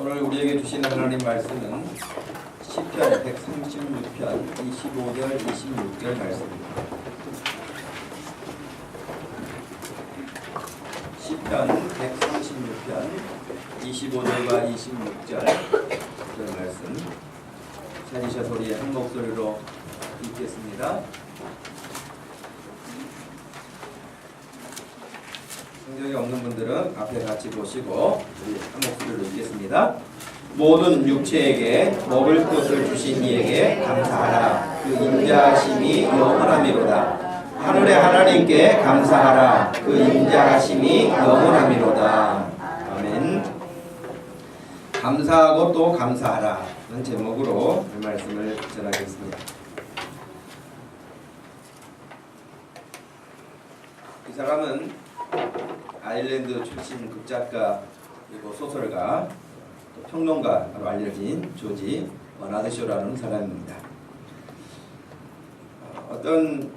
오늘 우리에게 주신 하나님 말씀은 시편 136편 25절 26절 말씀입니다. 시편 136편 25절과 26절 말씀 찾으셔서 우리 한 목소리로 읽겠습니다. 성경이 없는 분들은 앞에 같이 보시고 우리 한 목소리로 읽겠습니다. 모든 육체에게 먹을 것을 주신 이에게 감사하라. 그 인자하심이 영원하미로다. 하늘의 하나님께 감사하라. 그 인자하심이 영원하미로다. 아멘. 감사하고 또 감사하라 는 제목으로 이 말씀을 전하겠습니다. 이 사람은 아일랜드 출신 극작가 그리고 소설가 또 평론가로 알려진 조지 버나드 쇼라는 사람입니다. 어떤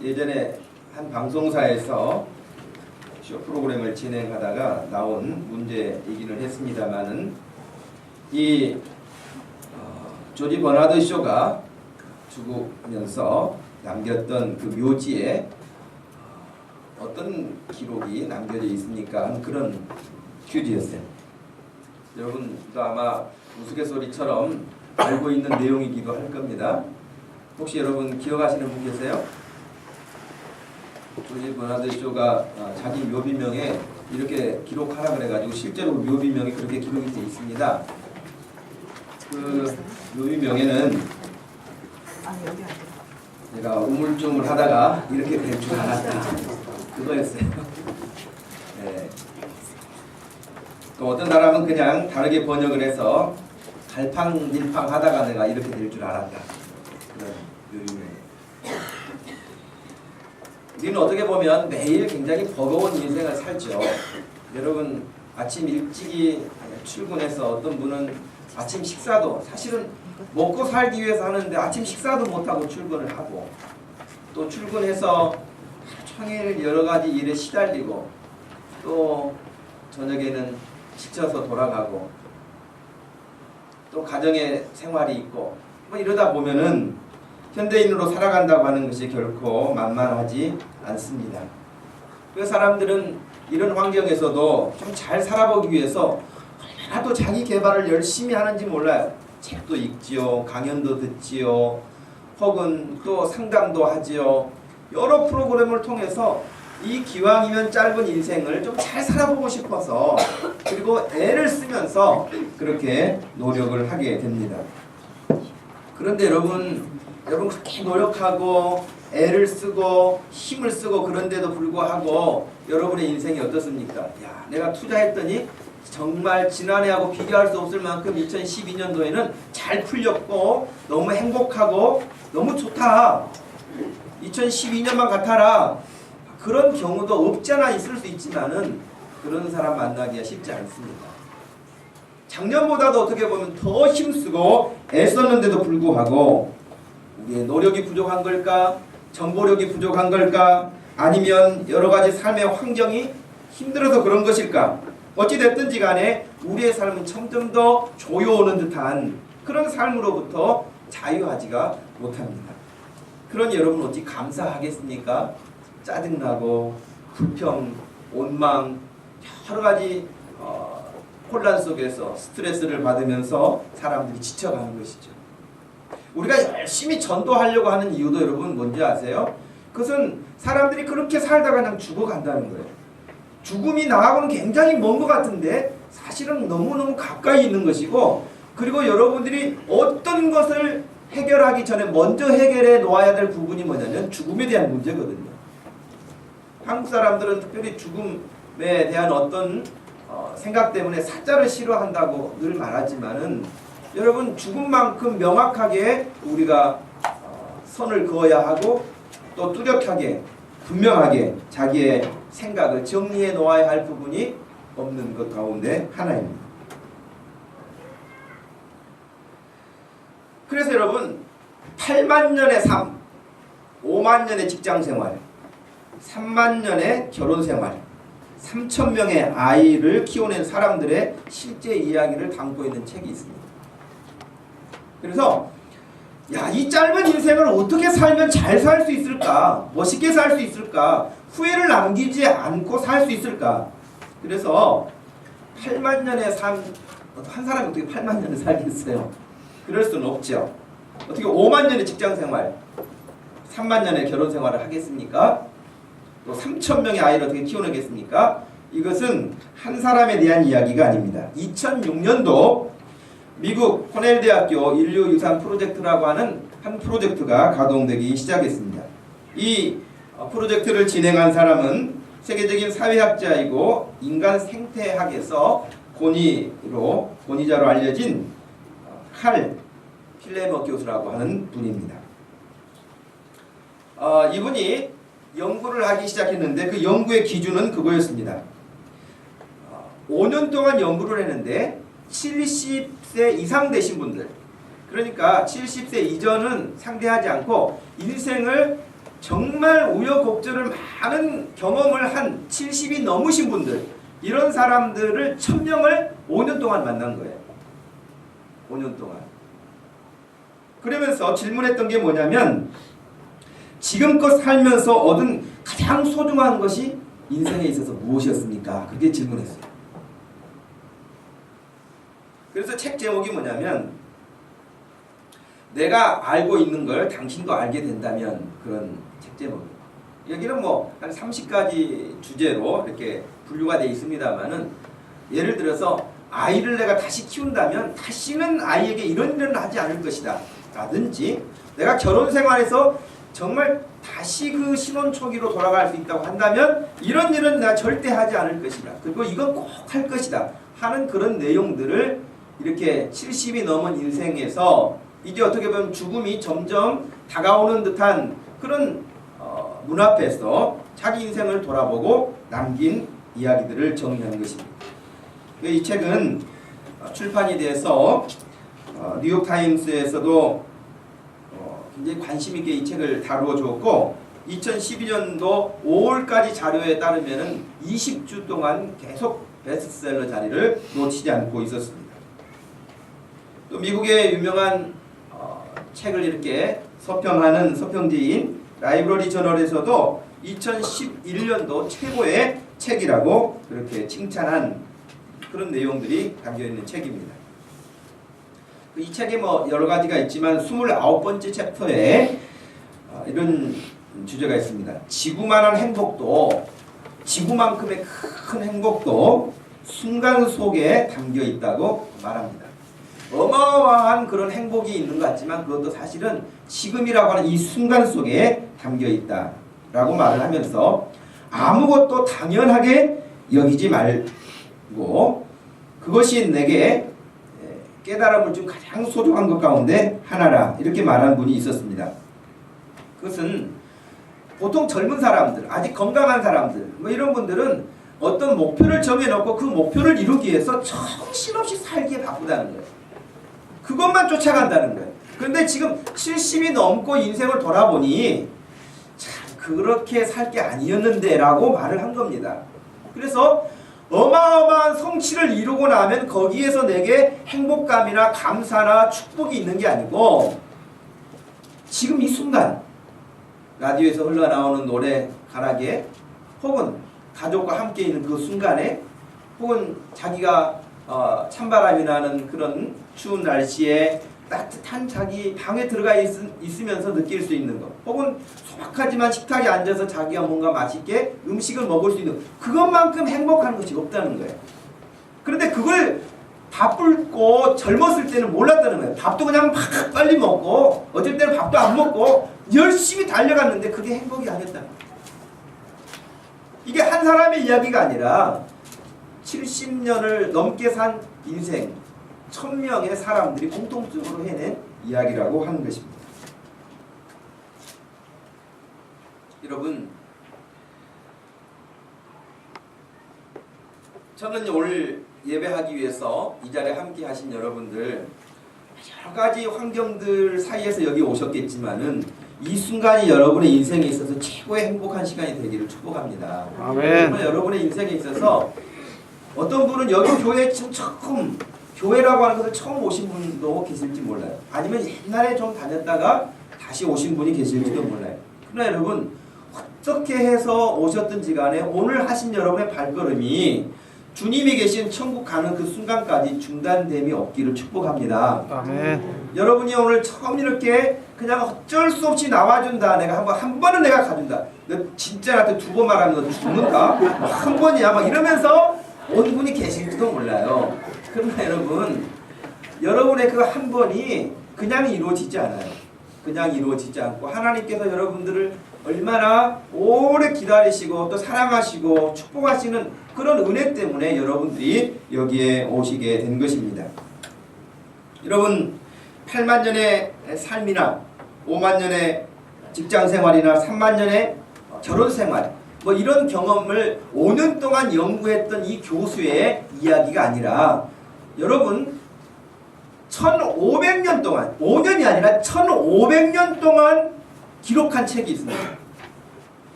예전에 한 방송사에서 쇼 프로그램을 진행하다가 나온 문제이기는 했습니다만은 이 조지 버나드 쇼가 죽으면서 남겼던 그 묘지에 어떤 기록이 남겨져 있습니까? 하는 그런 퀴즈였어요. 여러분도 아마 우스갯소리처럼 알고 있는 내용이기도 할 겁니다. 혹시 여러분 기억하시는 분 계세요? 조지 버나드 쇼가 자기 묘비명에 이렇게 기록하라 그래가지고 실제로 묘비명이 그렇게 기록이 되어 있습니다. 그 묘비명에는 내가 우물쭈물 하다가 이렇게 될 줄 알았다. 그거였어요. 네. 또 어떤 사람은 그냥 다르게 번역을 해서 갈팡질팡 하다가 내가 이렇게 될 줄 알았다. 그런 요즘에 우리는 어떻게 보면 매일 굉장히 버거운 인생을 살죠. 여러분 아침 일찍이 출근해서 어떤 분은 아침 식사도 사실은 먹고 살기 위해서 하는데 아침 식사도 못하고 출근을 하고 또 출근해서 평일 여러 가지 일에 시달리고 또 저녁에는 지쳐서 돌아가고 또 가정의 생활이 있고 뭐 이러다 보면은 현대인으로 살아간다고 하는 것이 결코 만만하지 않습니다. 그 사람들은 이런 환경에서도 좀 잘 살아보기 위해서 얼마나 또 자기 개발을 열심히 하는지 몰라요. 책도 읽지요, 강연도 듣지요, 혹은 또 상담도 하지요. 여러 프로그램을 통해서 이 기왕이면 짧은 인생을 좀 잘 살아보고 싶어서 그리고 애를 쓰면서 그렇게 노력을 하게 됩니다. 그런데 여러분 그렇게 노력하고 애를 쓰고 힘을 쓰고 그런데도 불구하고 여러분의 인생이 어떻습니까? 야, 내가 투자했더니 정말 지난해하고 비교할 수 없을 만큼 2012년도에는 잘 풀렸고 너무 행복하고 너무 좋다. 2012년만 같아라. 그런 경우도 없지 않아 있을 수 있지만은 그런 사람 만나기가 쉽지 않습니다. 작년보다도 어떻게 보면 더 힘쓰고 애썼는데도 불구하고 우리의 노력이 부족한 걸까? 정보력이 부족한 걸까? 아니면 여러 가지 삶의 환경이 힘들어서 그런 것일까? 어찌됐든지 간에 우리의 삶은 점점 더 조여오는 듯한 그런 삶으로부터 자유하지가 못합니다. 그러니 여러분 어찌 감사하겠습니까? 짜증나고 불평, 원망, 여러 가지 혼란 속에서 스트레스를 받으면서 사람들이 지쳐가는 것이죠. 우리가 열심히 전도하려고 하는 이유도 여러분 뭔지 아세요? 그것은 사람들이 그렇게 살다가 그냥 죽어간다는 거예요. 죽음이 나하고는 굉장히 먼 것 같은데 사실은 너무너무 가까이 있는 것이고, 그리고 여러분들이 어떤 것을 해결하기 전에 먼저 해결해 놓아야 될 부분이 뭐냐면 죽음에 대한 문제거든요. 한국 사람들은 특별히 죽음에 대한 어떤 생각 때문에 사자를 싫어한다고 늘 말하지만은 여러분 죽음만큼 명확하게 우리가 선을 그어야 하고 또 뚜렷하게 분명하게 자기의 생각을 정리해 놓아야 할 부분이 없는 것 가운데 하나입니다. 그래서 여러분 8만 년의 삶, 5만 년의 직장생활, 3만 년의 결혼생활, 3,000명의 아이를 키워낸 사람들의 실제 이야기를 담고 있는 책이 있습니다. 그래서 야, 이 짧은 인생을 어떻게 살면 잘 살 수 있을까? 멋있게 살 수 있을까? 후회를 남기지 않고 살 수 있을까? 그래서 8만 년의 삶, 한 사람이 어떻게 8만 년을 살겠어요? 그럴 수는 없죠. 어떻게 5만 년의 직장생활, 3만 년의 결혼생활을 하겠습니까? 또 3,000명의 아이를 어떻게 키워내겠습니까? 이것은 한 사람에 대한 이야기가 아닙니다. 2006년도 미국 코넬 대학교 인류 유산 프로젝트라고 하는 한 프로젝트가 가동되기 시작했습니다. 이 프로젝트를 진행한 사람은 세계적인 사회학자이고 인간 생태학에서 권위자로 알려진 칼 필레머 교수라고 하는 분입니다. 이분이 연구를 하기 시작했는데 그 연구의 기준은 그거였습니다. 5년 동안 연구를 했는데 70세 이상 되신 분들, 그러니까 70세 이전은 상대하지 않고 인생을 정말 우여곡절을 많은 경험을 한 70이 넘으신 분들, 이런 사람들을 1,000명을 5년 동안 만난 거예요. 5년 동안. 그러면서 질문했던 게 뭐냐면, 지금껏 살면서 얻은 가장 소중한 것이 인생에 있어서 무엇이었습니까? 그게 질문했어요. 그래서 책 제목이 뭐냐면, 내가 알고 있는 걸 당신도 알게 된다면, 그런 책 제목입니다. 여기는 뭐 한 30가지 주제로 이렇게 분류가 되어 있습니다만은, 예를 들어서 아이를 내가 다시 키운다면 다시는 아이에게 이런 일은 하지 않을 것이다 라든지, 내가 결혼 생활에서 정말 다시 그 신혼 초기로 돌아갈 수 있다고 한다면 이런 일은 내가 절대 하지 않을 것이다, 그리고 이건 꼭 할 것이다 하는 그런 내용들을 이렇게 70이 넘은 인생에서 이제 어떻게 보면 죽음이 점점 다가오는 듯한 그런 눈앞에서 자기 인생을 돌아보고 남긴 이야기들을 정리한 것입니다. 이 책은 출판이 돼서 뉴욕타임스에서도 굉장히 관심 있게 이 책을 다루어 주었고, 2012년도 5월까지 자료에 따르면 20주 동안 계속 베스트셀러 자리를 놓치지 않고 있었습니다. 또 미국의 유명한 책을 이렇게 서평하는 서평지인 라이브러리 저널에서도 2011년도 최고의 책이라고 그렇게 칭찬한 그런 내용들이 담겨있는 책입니다. 이 책에 뭐 여러 가지가 있지만 29번째 챕터에 이런 주제가 있습니다. 지구만한 행복도, 지구만큼의 큰 행복도 순간 속에 담겨 있다고 말합니다. 어마어마한 그런 행복이 있는 것 같지만 그것도 사실은 지금이라고 하는 이 순간 속에 담겨 있다라고 말을 하면서, 아무것도 당연하게 여기지 말고 그것이 내게 깨달음을 준 가장 소중한 것 가운데 하나라, 이렇게 말한 분이 있었습니다. 그것은 보통 젊은 사람들, 아직 건강한 사람들, 뭐 이런 분들은 어떤 목표를 정해놓고 그 목표를 이루기 위해서 정신없이 살기에 바쁘다는 거예요. 그것만 쫓아간다는 거예요. 그런데 지금 70이 넘고 인생을 돌아보니 참 그렇게 살 게 아니었는데 라고 말을 한 겁니다. 그래서 어마어마한 성취를 이루고 나면 거기에서 내게 행복감이나 감사나 축복이 있는 게 아니고, 지금 이 순간 라디오에서 흘러나오는 노래 가락에, 혹은 가족과 함께 있는 그 순간에, 혹은 자기가 찬바람이 나는 그런 추운 날씨에 따뜻한 자기 방에 들어가 있으면서 느낄 수 있는 것, 혹은 소박하지만 식탁에 앉아서 자기가 뭔가 맛있게 음식을 먹을 수 있는 그것만큼 행복한 것이 없다는 거예요. 그런데 그걸 바쁠고 젊었을 때는 몰랐다는 거예요. 밥도 그냥 막 빨리 먹고, 어쩔 때는 밥도 안 먹고 열심히 달려갔는데 그게 행복이 아니었다는 거예요. 이게 한 사람의 이야기가 아니라 70년을 넘게 산 인생 1,000명의 사람들이 공통적으로 해낸 이야기라고 하는 것입니다. 여러분, 저는 오늘 예배하기 위해서 이 자리에 함께 하신 여러분들 여러 가지 환경들 사이에서 여기 오셨겠지만은 이 순간이 여러분의 인생에 있어서 최고의 행복한 시간이 되기를 축복합니다. 아멘. 여러분의 인생에 있어서 어떤 분은 여기 교회에 지금 처음 교회라고 하는 것을 처음 오신 분도 계실지 몰라요. 아니면 옛날에 좀 다녔다가 다시 오신 분이 계실지도 몰라요. 그러나 여러분 어떻게 해서 오셨든지 간에 오늘 하신 여러분의 발걸음이 주님이 계신 천국 가는 그 순간까지 중단됨이 없기를 축복합니다. 아멘. 여러분이 오늘 처음 이렇게 그냥 어쩔 수 없이 나와준다. 내가 한 번은 내가 가준다. 너 진짜 나한테 2번 말하면 너 죽는다. 한 번이야 막 이러면서 온 분이 계실지도 몰라요. 그러나 여러분의 그 한 번이 그냥 이루어지지 않아요. 그냥 이루어지지 않고 하나님께서 여러분들을 얼마나 오래 기다리시고 또 사랑하시고 축복하시는 그런 은혜 때문에 여러분들이 여기에 오시게 된 것입니다. 여러분 8만 년의 삶이나 5만 년의 직장생활이나 3만 년의 결혼생활 뭐 이런 경험을 5년 동안 연구했던 이 교수의 이야기가 아니라 여러분 1500년 동안 5년이 아니라 1500년 동안 기록한 책이 있습니다.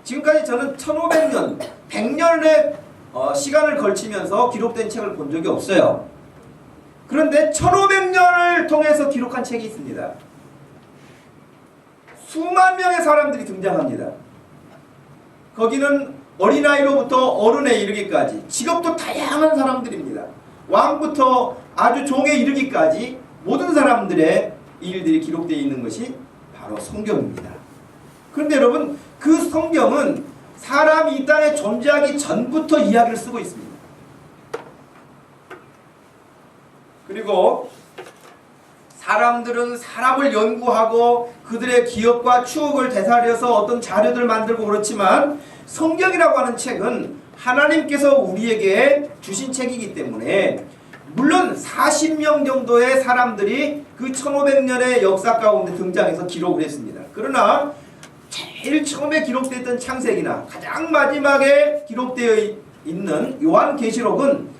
지금까지 저는 1500년 100년의 시간을 걸치면서 기록된 책을 본 적이 없어요. 그런데 1500년을 통해서 기록한 책이 있습니다. 수만 명의 사람들이 등장합니다. 거기는 어린아이로부터 어른에 이르기까지 직업도 다양한 사람들입니다. 왕부터 아주 종에 이르기까지 모든 사람들의 일들이 기록되어 있는 것이 바로 성경입니다. 그런데 여러분 그 성경은 사람이 이 땅에 존재하기 전부터 이야기를 쓰고 있습니다. 그리고 사람들은 사람을 연구하고 그들의 기억과 추억을 되살려서 어떤 자료들을 만들고 그렇지만 성경이라고 하는 책은 하나님께서 우리에게 주신 책이기 때문에 물론 40명 정도의 사람들이 그 1500년의 역사 가운데 등장해서 기록을 했습니다. 그러나 제일 처음에 기록됐던 창세기나 가장 마지막에 기록되어 있는 요한계시록은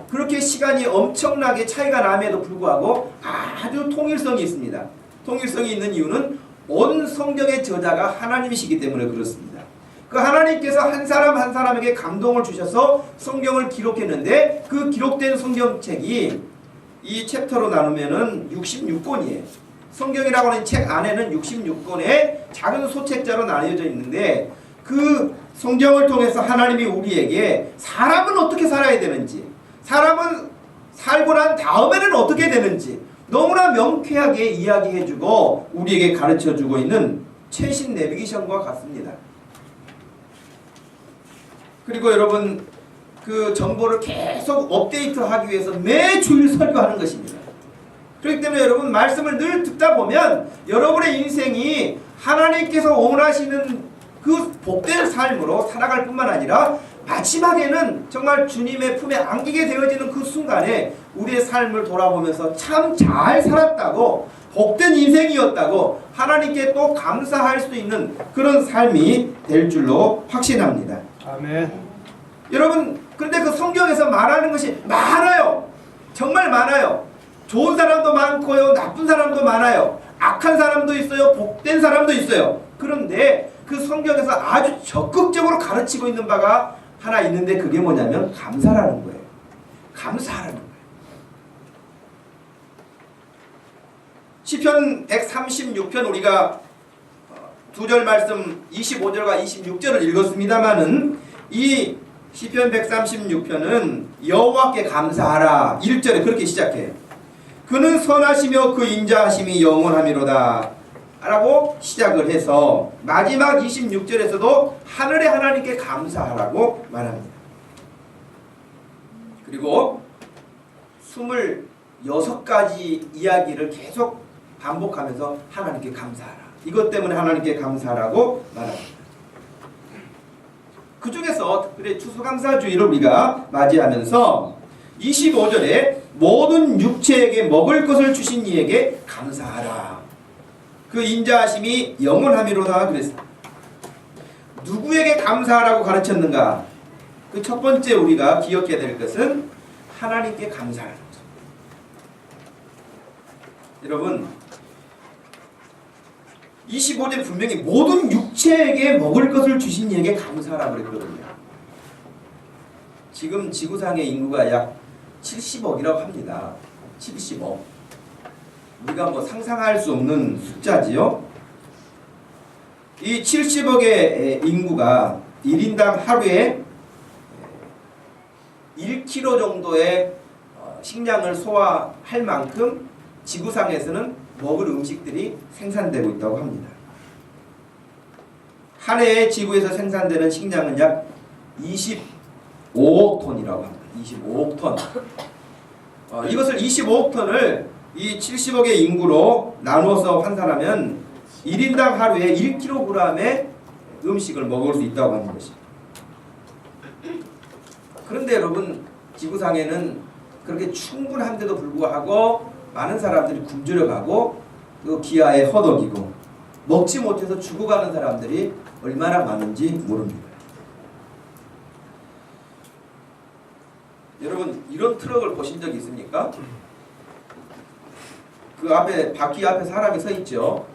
그렇게 시간이 엄청나게 차이가 남에도 불구하고 아주 통일성이 있습니다. 통일성이 있는 이유는 온 성경의 저자가 하나님이시기 때문에 그렇습니다. 그 하나님께서 한 사람 한 사람에게 감동을 주셔서 성경을 기록했는데 그 기록된 성경책이 이 챕터로 나누면은 66권이에요. 성경이라고 하는 책 안에는 66권의 작은 소책자로 나뉘어져 있는데 그 성경을 통해서 하나님이 우리에게 사람은 어떻게 살아야 되는지 사람은 살고 난 다음에는 어떻게 되는지 너무나 명쾌하게 이야기해주고 우리에게 가르쳐주고 있는 최신 내비게이션과 같습니다. 그리고 여러분 그 정보를 계속 업데이트하기 위해서 매주일 설교하는 것입니다. 그렇기 때문에 여러분 말씀을 늘 듣다 보면 여러분의 인생이 하나님께서 원하시는 그 복된 삶으로 살아갈 뿐만 아니라 마지막에는 정말 주님의 품에 안기게 되어지는 그 순간에 우리의 삶을 돌아보면서 참 잘 살았다고 복된 인생이었다고 하나님께 또 감사할 수 있는 그런 삶이 될 줄로 확신합니다. 아멘. 여러분 그런데 그 성경에서 말하는 것이 많아요. 정말 많아요. 좋은 사람도 많고요. 나쁜 사람도 많아요. 악한 사람도 있어요. 복된 사람도 있어요. 그런데 그 성경에서 아주 적극적으로 가르치고 있는 바가 하나 있는데 그게 뭐냐면 감사라는 거예요. 감사하라는 거예요. 시편 136편 우리가 2절 말씀 25절과 26절을 읽었습니다마는 이 시편 136편은 여호와께 감사하라 1절에 그렇게 시작해요. 그는 선하시며 그 인자하심이 영원하미로다 라고 시작을 해서 마지막 26절에서도 하늘의 하나님께 감사하라고 말합니다. 그리고 26가지 이야기를 계속 반복하면서 하나님께 감사하라. 이것 때문에 하나님께 감사하라고 말합니다. 그 중에서 특별히 추수감사주의를 우리가 맞이하면서 25절에 모든 육체에게 먹을 것을 주신 이에게 감사하라. 그 인자하심이 영원하미로다 그랬습니다. 누구에게 감사하라고 가르쳤는가? 그 첫 번째 우리가 기억해야 될 것은 하나님께 감사하는 거죠. 여러분 25절 분명히 모든 육체에게 먹을 것을 주신 이에게 감사하라 그랬거든요. 지금 지구상의 인구가 약 70억이라고 합니다. 70억. 우리가 뭐 상상할 수 없는 숫자지요. 이 70억의 인구가 1인당 하루에 1kg 정도의 식량을 소화할 만큼 지구상에서는 먹을 음식들이 생산되고 있다고 합니다. 한 해에 지구에서 생산되는 식량은 약 25억 톤이라고 합니다. 25억 톤. 이것을 25억 톤을 이 70억의 인구로 나누어서 환산하면 1인당 하루에 1kg의 음식을 먹을 수 있다고 하는 것입니다. 그런데 여러분 지구상에는 그렇게 충분한데도 불구하고 많은 사람들이 굶주려 가고 또 기아에 허덕이고 먹지 못해서 죽어가는 사람들이 얼마나 많은지 모릅니다. 여러분 이런 트럭을 보신 적이 있습니까? 그 앞에 바퀴 앞에 사람이 서 있죠.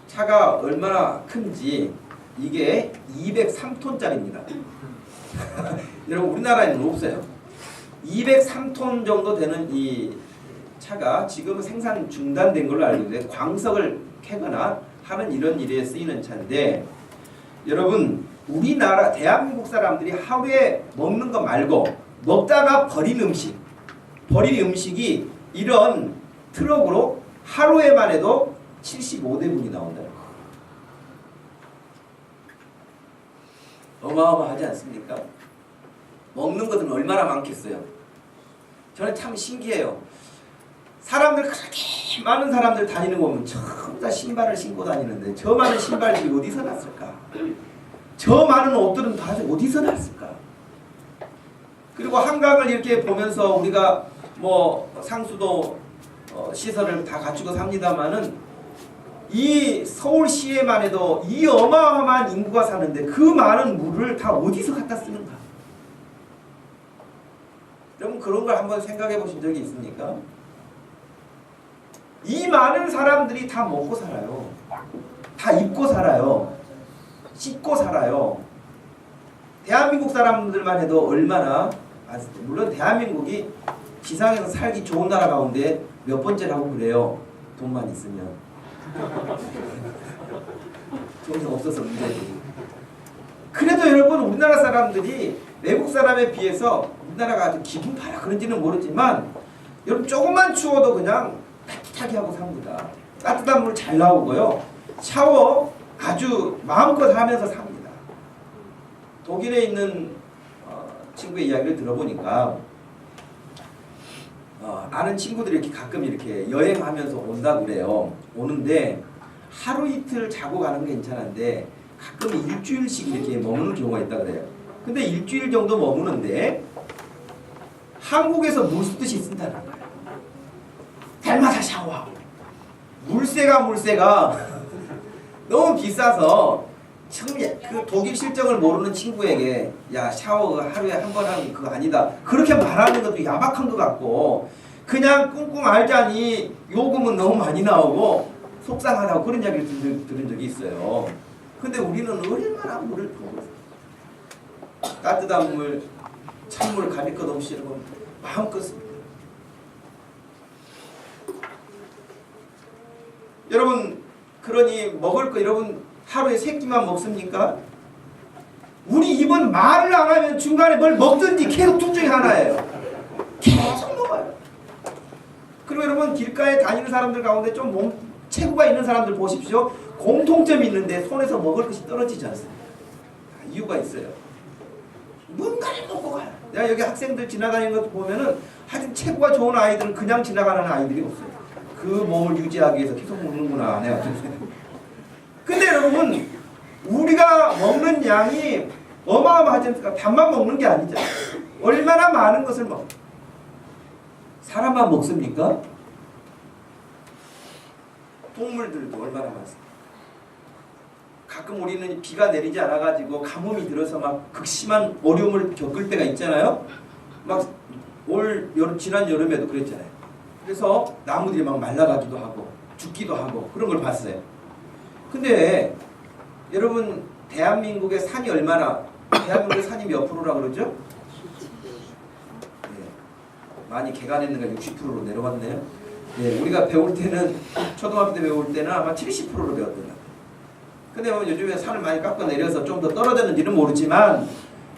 차가 얼마나 큰지 이게 203톤짜리입니다. 여러분 우리나라에는 없어요. 203톤 정도 되는 이 차가 지금은 생산 중단된 걸로 알고 있는데 광석을 캐거나 하는 이런 일에 쓰이는 차인데 여러분 우리나라 대한민국 사람들이 하루에 먹는 거 말고 먹다가 버린 음식이 이런 트럭으로 하루에만 해도 75대분이 나온다는 거. 어마어마하지 않습니까? 먹는 것은 얼마나 많겠어요. 저는 참 신기해요. 사람들 그렇게 많은 사람들 다니는 거 보면 전부 다 신발을 신고 다니는데 저 많은 신발들이 어디서 났을까? 저 많은 옷들은 다 어디서 났을까? 그리고 한강을 이렇게 보면서 우리가 뭐 상수도 시설을 다 갖추고 삽니다만은 이 서울시에만 해도 이 어마어마한 인구가 사는데 그 많은 물을 다 어디서 갖다 쓰는가? 여러분 그런 걸 한번 생각해 보신 적이 있습니까? 이 많은 사람들이 다 먹고 살아요. 다 입고 살아요. 씻고 살아요. 대한민국 사람들만 해도 얼마나 물론 대한민국이 지상에서 살기 좋은 나라 가운데 몇 번째라고 그래요. 돈만 있으면. 돈이 없어서 문제지. 그래도 여러분 우리나라 사람들이 외국 사람에 비해서 우리나라가 아주 기분파라 그런지는 모르지만 여러분 조금만 추워도 그냥 따뜻하게 하고 삽니다. 따뜻한 물 잘 나오고요. 샤워 아주 마음껏 하면서 삽니다. 독일에 있는 친구의 이야기를 들어보니까 아는 친구들이 이렇게 가끔 이렇게 여행하면서 온다 그래요. 오는데 하루 이틀 자고 가는 건 괜찮은데 가끔 일주일씩 이렇게 머무는 경우가 있다 그래요. 근데 일주일 정도 머무는데 한국에서 물 쓰듯이 쓴다는 거예요. 달마다 샤워하고 물세가 너무 비싸서 그 독일 실정을 모르는 친구에게 야 샤워 하루에 한 번 하는 그거 아니다 그렇게 말하는 것도 야박한 것 같고 그냥 꿍꿍 알자니 요금은 너무 많이 나오고 속상하다고 그런 이야기를 들은 적이 있어요. 근데 우리는 얼마나 물을 따뜻한 물 찬물 가릴 것 없이 여러분 마음껏 씁니다. 여러분 그러니 먹을 거 여러분 하루에 3끼만 먹습니까? 우리 입은 말을 안 하면 중간에 뭘 먹든지 계속 둘 중에 하나예요. 계속 먹어요. 그리고 여러분 길가에 다니는 사람들 가운데 좀 체구가 있는 사람들 보십시오. 공통점이 있는데 손에서 먹을 것이 떨어지지 않습니다. 이유가 있어요. 뭔가를 먹고 가요. 내가 여기 학생들 지나다니는 것 보면은 하여튼 체구가 좋은 아이들은 그냥 지나가는 아이들이 없어요. 그 몸을 유지하기 위해서 계속 먹는구나. 내가 근데 여러분 우리가 먹는 양이 어마어마하지 않습니까? 밥만 먹는 게 아니죠. 얼마나 많은 것을 먹어. 사람만 먹습니까? 동물들도 얼마나 많습니까? 가끔 우리는 비가 내리지 않아가지고 가뭄이 들어서 막 극심한 어려움을 겪을 때가 있잖아요. 막 지난 여름에도 그랬잖아요. 그래서 나무들이 막 말라가기도 하고 죽기도 하고 그런 걸 봤어요. 근데 여러분 대한민국의 산이 얼마나, 대한민국의 산이 몇 프로라고 그러죠? 네. 많이 개간했는가 60%로 내려왔네요. 네, 우리가 배울 때는 초등학교 때 배울 때는 아마 70%로 배웠던 것 같아요. 근데 요즘에 산을 많이 깎아 내려서 좀 더 떨어졌는지는 모르지만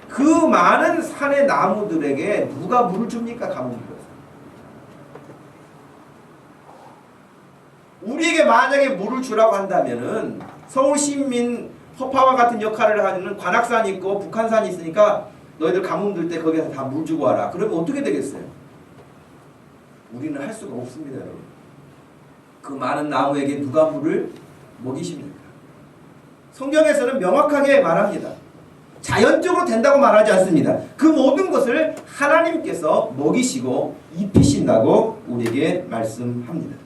그 많은 산의 나무들에게 누가 물을 줍니까? 가뭄으로서. 우리에게 만약에 물을 주라고 한다면은 서울시민 허파와 같은 역할을 하는 관악산이 있고 북한산이 있으니까 너희들 가뭄 들 때 거기서 다 물 주고 와라. 그러면 어떻게 되겠어요? 우리는 할 수가 없습니다, 여러분. 그 많은 나무에게 누가 물을 먹이십니까? 성경에서는 명확하게 말합니다. 자연적으로 된다고 말하지 않습니다. 그 모든 것을 하나님께서 먹이시고 입히신다고 우리에게 말씀합니다.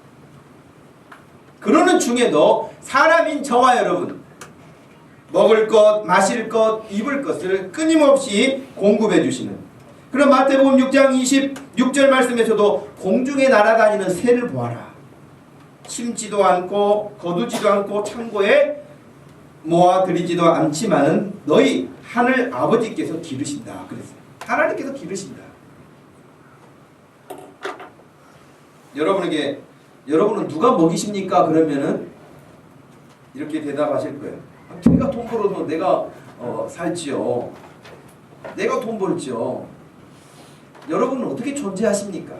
그러는 중에도 사람인 저와 여러분, 먹을 것, 마실 것, 입을 것을 끊임없이 공급해 주시는, 그럼 마태복음 6장 26절 말씀에서도 공중에 날아다니는 새를 보아라. 심지도 않고 거두지도 않고 창고에 모아들이지도 않지만은 너희 하늘 아버지께서 기르신다 그랬어요. 하나님께서 기르신다. 여러분은 누가 먹이십니까? 그러면은 이렇게 대답하실 거예요. 내가 돈 벌어서 내가 살지요. 내가 돈 벌지요. 여러분은 어떻게 존재하십니까?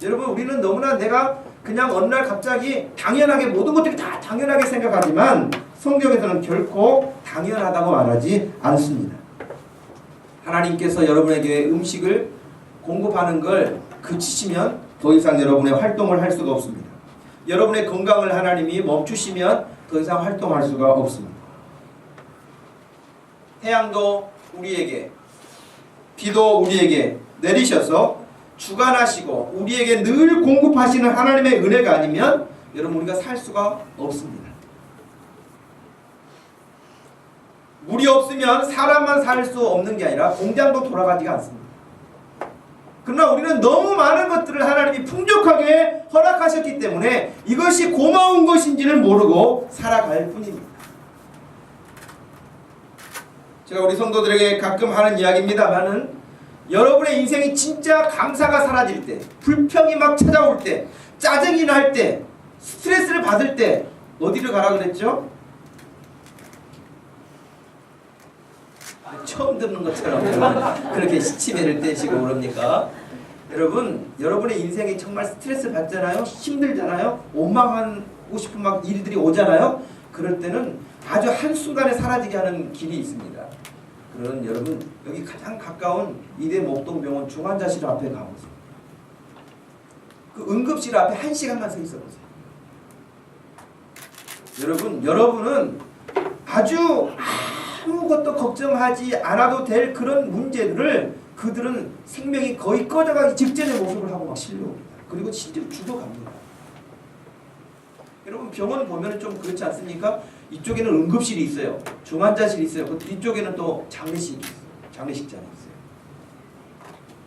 여러분, 우리는 너무나 내가 그냥 어느 날 갑자기 당연하게 모든 것들이 다 당연하게 생각하지만 성경에서는 결코 당연하다고 말하지 않습니다. 하나님께서 여러분에게 음식을 공급하는 걸 그치시면 더 이상 여러분의 활동을 할 수가 없습니다. 여러분의 건강을 하나님이 멈추시면 더 이상 활동할 수가 없습니다. 태양도 우리에게, 비도 우리에게 내리셔서 주관하시고 우리에게 늘 공급하시는 하나님의 은혜가 아니면 여러분 우리가 살 수가 없습니다. 물이 없으면 사람만 살 수 없는 게 아니라 공장도 돌아가지가 않습니다. 그러나 우리는 너무 많은 것들을 하나님이 풍족하게 허락하셨기 때문에 이것이 고마운 것인지를 모르고 살아갈 뿐입니다. 제가 우리 성도들에게 가끔 하는 이야기입니다만은 여러분의 인생이 진짜 감사가 사라질 때, 불평이 막 찾아올 때, 짜증이 날 때, 스트레스를 받을 때 어디를 가라 그랬죠? 처음 듣는 것처럼 그렇게 시치미를 떼시고 그럽니까? 여러분, 여러분의 인생이 정말 스트레스 받잖아요? 힘들잖아요? 원망하고 싶은 막 일들이 오잖아요? 그럴 때는 아주 한순간에 사라지게 하는 길이 있습니다. 그러면 여러분, 여기 가장 가까운 이대 목동병원 중환자실 앞에 가보세요. 그 응급실 앞에 1시간만 서 있어보세요. 여러분은 아주 아무것도 걱정하지 않아도 될 그런 문제들을 그들은 생명이 거의 꺼져가기 직전의 모습을 하고 막 실려옵니다. 그리고 실제로 죽어갑니다. 여러분, 병원 보면 좀 그렇지 않습니까? 이쪽에는 응급실이 있어요. 중환자실이 있어요. 그 뒤쪽에는 또 장례식이 있어요. 장례식장이 있어요.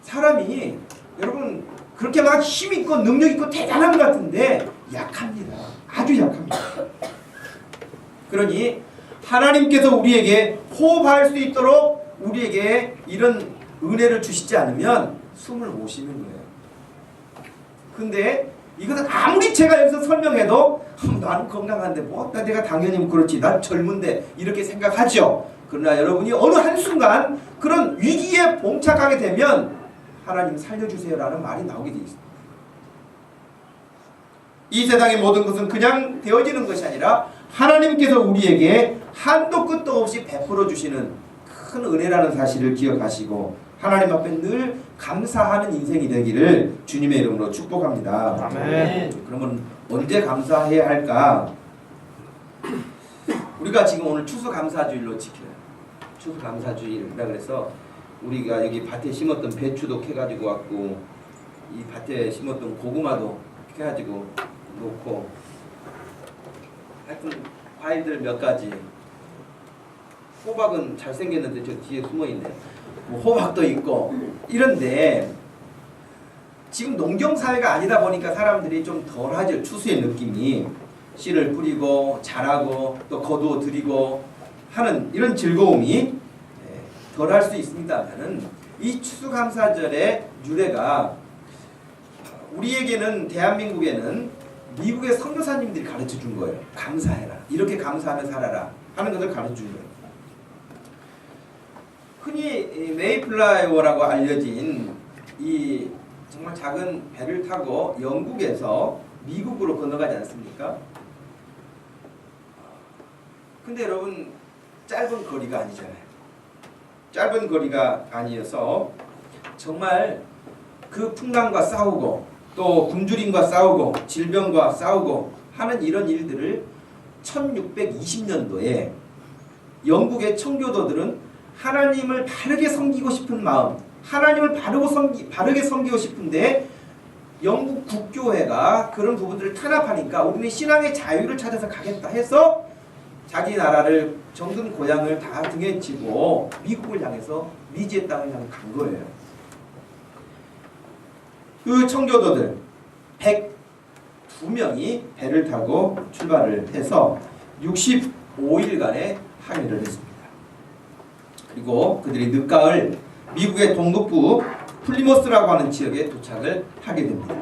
사람이 여러분 그렇게 막 힘 있고 능력 있고 대단한 것 같은데 약합니다. 아주 약합니다. 그러니 하나님께서 우리에게 호흡할 수 있도록 우리에게 이런 은혜를 주시지 않으면 숨을 못 쉬는 거예요. 근데 이것은 아무리 제가 여기서 설명해도 나는 건강한데 뭐 내가 당연히 그렇지, 난 젊은데 이렇게 생각하죠. 그러나 여러분이 어느 한순간 그런 위기에 봉착하게 되면 하나님 살려주세요라는 말이 나오게 되어 있습니다. 이 세상의 모든 것은 그냥 되어지는 것이 아니라 하나님께서 우리에게 한도 끝도 없이 베풀어 주시는 큰 은혜라는 사실을 기억하시고 하나님 앞에 늘 감사하는 인생이 되기를 주님의 이름으로 축복합니다. 아멘. 그러면 언제 감사해야 할까? 우리가 지금 오늘 추수감사주일로 지켜요. 추수감사주일이라 그래서 우리가 여기 밭에 심었던 배추도 캐가지고 왔고 이 밭에 심었던 고구마도 캐가지고 놓고 하여튼 과일들 몇 가지, 호박은 잘생겼는데 저 뒤에 숨어있네요. 뭐 호박도 있고 이런데 지금 농경 사회가 아니다 보니까 사람들이 좀 덜하죠. 추수의 느낌이. 씨를 뿌리고 자라고 또 거두어 들이고 하는 이런 즐거움이 덜할 수 있습니다만은 이 추수감사절의 유래가 우리에게는 대한민국에는 미국의 선교사님들이 가르쳐 준 거예요. 감사해라. 이렇게 감사하며 살아라 하는 것을 가르쳐 준 거예요. 흔히 메이플라워라고 알려진 이 정말 작은 배를 타고 영국에서 미국으로 건너가지 않습니까? 근데 여러분 짧은 거리가 아니잖아요. 짧은 거리가 아니어서 정말 그 풍랑과 싸우고 또 굶주림과 싸우고 질병과 싸우고 하는 이런 일들을 1620년도에 영국의 청교도들은 하나님을 바르게 섬기고 싶은 마음, 하나님을 바르게 섬기고 싶은데 영국 국교회가 그런 부분들을 탄압하니까 우리는 신앙의 자유를 찾아서 가겠다 해서 자기 나라를 정든 고향을 다 등에 지고 미국을 향해서 미지의 땅을 향해 간 거예요. 그 청교도들 102명이 배를 타고 출발을 해서 65일간의 항해를 했습니다. 그리고 그들이 늦가을 미국의 동북부 플리머스라고 하는 지역에 도착을 하게 됩니다.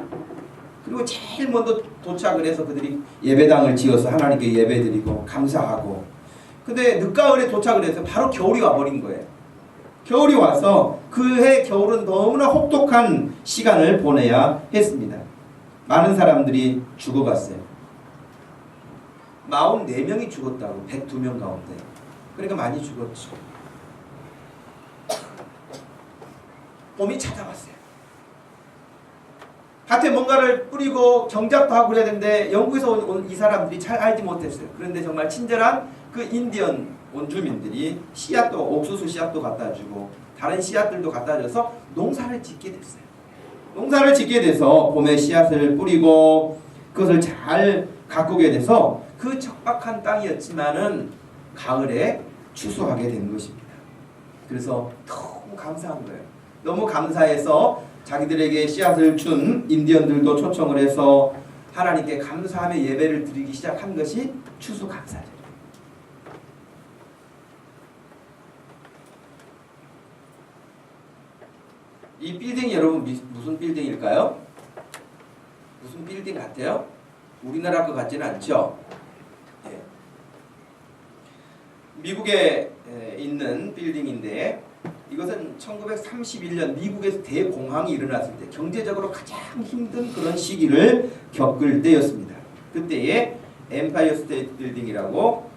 그리고 제일 먼저 도착을 해서 그들이 예배당을 지어서 하나님께 예배드리고 감사하고, 근데 늦가을에 도착을 해서 바로 겨울이 와버린 거예요. 겨울이 와서 그해 겨울은 너무나 혹독한 시간을 보내야 했습니다. 많은 사람들이 죽어갔어요. 44명이 죽었다고, 102명 가운데. 그러니까 많이 죽었죠. 봄이 찾아왔어요. 밭에 뭔가를 뿌리고 경작도 하고 그래야 되는데 영국에서 온 이 사람들이 잘 알지 못했어요. 그런데 정말 친절한 그 인디언 원주민들이 씨앗도, 옥수수 씨앗도 갖다 주고 다른 씨앗들도 갖다 줘서 농사를 짓게 됐어요. 농사를 짓게 돼서 봄에 씨앗을 뿌리고 그것을 잘 가꾸게 돼서 그 척박한 땅이었지만은 가을에 추수하게 된 것입니다. 그래서 너무 감사한 거예요. 너무 감사해서 자기들에게 씨앗을 준 인디언들도 초청을 해서 하나님께 감사하며 예배를 드리기 시작한 것이 추수감사절이에요. 이 빌딩이 여러분 무슨 빌딩일까요? 무슨 빌딩 같아요? 우리나라 것 같지는 않죠? 예. 미국에 있는 빌딩인데 이것은 1931년 미국에서 대공황이 일어났을 때 경제적으로 가장 힘든 그런 시기를 겪을 때였습니다. 그때에 엠파이어 스테이트 빌딩이라고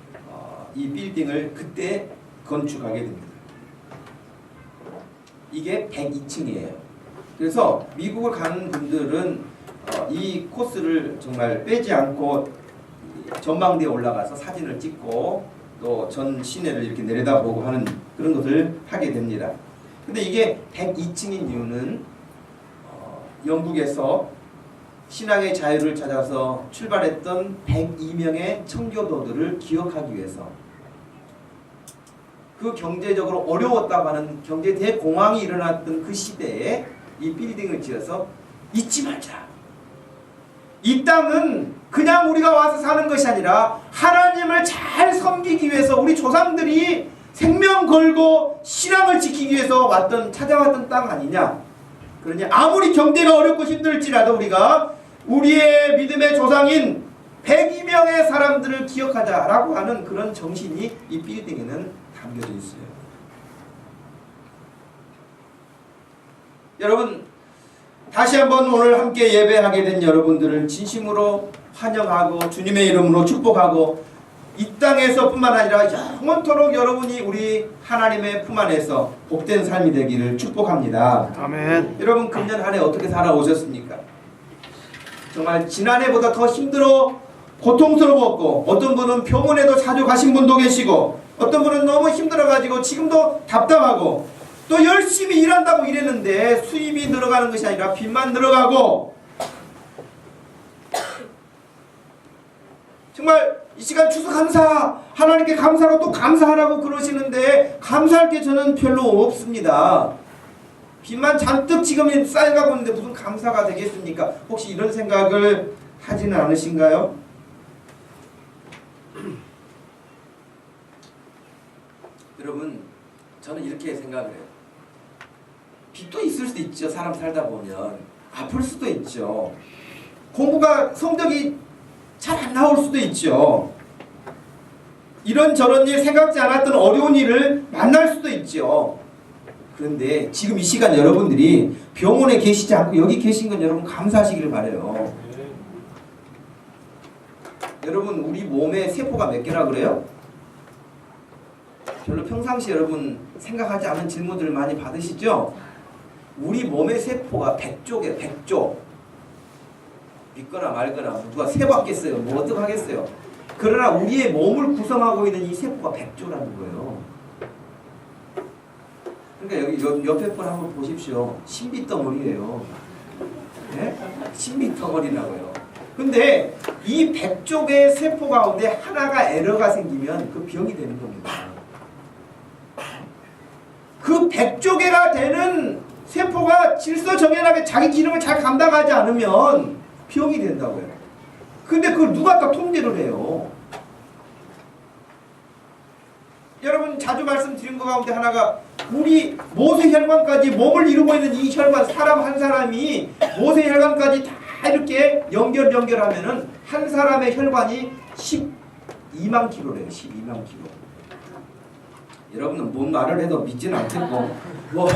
이 빌딩을 그때 건축하게 됩니다. 이게 102층이에요. 그래서 미국을 가는 분들은 이 코스를 정말 빼지 않고 전망대에 올라가서 사진을 찍고 또 전 시내를 이렇게 내려다보고 하는 그런 것을 하게 됩니다. 근데 이게 102층인 이유는 영국에서 신앙의 자유를 찾아서 출발했던 102명의 청교도들을 기억하기 위해서, 그 경제적으로 어려웠다고 하는 경제 대공황이 일어났던 그 시대에 이 빌딩을 지어서 잊지 말자. 이 땅은 그냥 우리가 와서 사는 것이 아니라 하나님을 잘 섬기기 위해서 우리 조상들이 생명 걸고 신앙을 지키기 위해서 찾아왔던 땅 아니냐. 그러니 아무리 경제가 어렵고 힘들지라도 우리가 우리의 믿음의 조상인 102명의 사람들을 기억하자라고 하는 그런 정신이 이 빌딩에는 담겨져 있어요. 여러분, 다시 한번 오늘 함께 예배하게 된 여러분들을 진심으로 환영하고 주님의 이름으로 축복하고, 이 땅에서 뿐만 아니라 영원토록 여러분이 우리 하나님의 품 안에서 복된 삶이 되기를 축복합니다. 아멘. 여러분, 금년 한 해 어떻게 살아오셨습니까? 정말 지난해보다 더 힘들어 고통스러웠고, 어떤 분은 병원에도 자주 가신 분도 계시고, 어떤 분은 너무 힘들어가지고 지금도 답답하고, 또 열심히 일한다고 일했는데 수입이 늘어가는 것이 아니라 빚만 늘어가고, 정말 이 시간 추수감사, 하나님께 감사하고 또 감사하라고 그러시는데 감사할 게 저는 별로 없습니다. 빚만 잔뜩 지금 쌓여가고 있는데 무슨 감사가 되겠습니까? 혹시 이런 생각을 하지는 않으신가요? 여러분, 저는 이렇게 생각을 해요. 빚도 있을 수도 있죠. 사람 살다 보면 아플 수도 있죠. 공부가 성적이 잘 안 나올 수도 있죠. 이런저런 일, 생각지 않았던 어려운 일을 만날 수도 있죠. 그런데 지금 이 시간 여러분들이 병원에 계시지 않고 여기 계신 건 여러분 감사하시기를 바라요. 여러분, 우리 몸에 세포가 몇 개라 그래요? 별로 평상시 여러분 생각하지 않은 질문들을 많이 받으시죠? 우리 몸의 세포가 100조에 100조. 믿거나 말거나 누가 세봤겠어요? 뭐 어떡하겠어요? 그러나 우리의 몸을 구성하고 있는 이 세포가 100조라는 거예요. 그러니까 여기 옆에 분 한번 보십시오. 신비덩어리예요. 네? 신비덩어리라고요. 근데 이 100쪽의 세포 가운데 하나가 에러가 생기면 그 병이 되는 겁니다. 그 100조개가 되는 세포가 질서정연하게 자기 기능을 잘 감당하지 않으면 병이 된다고요. 근데 그걸 누가 다 통제를 해요? 여러분, 자주 말씀드린 것 가운데 하나가 우리 모세혈관까지 몸을 이루고 있는 이 혈관, 사람 한 사람이 모세혈관까지 다 이렇게 연결하면은 한 사람의 혈관이 12만 킬로래요. 12만 킬로. 여러분은 뭔 말을 해도 믿지는 않겠고 뭐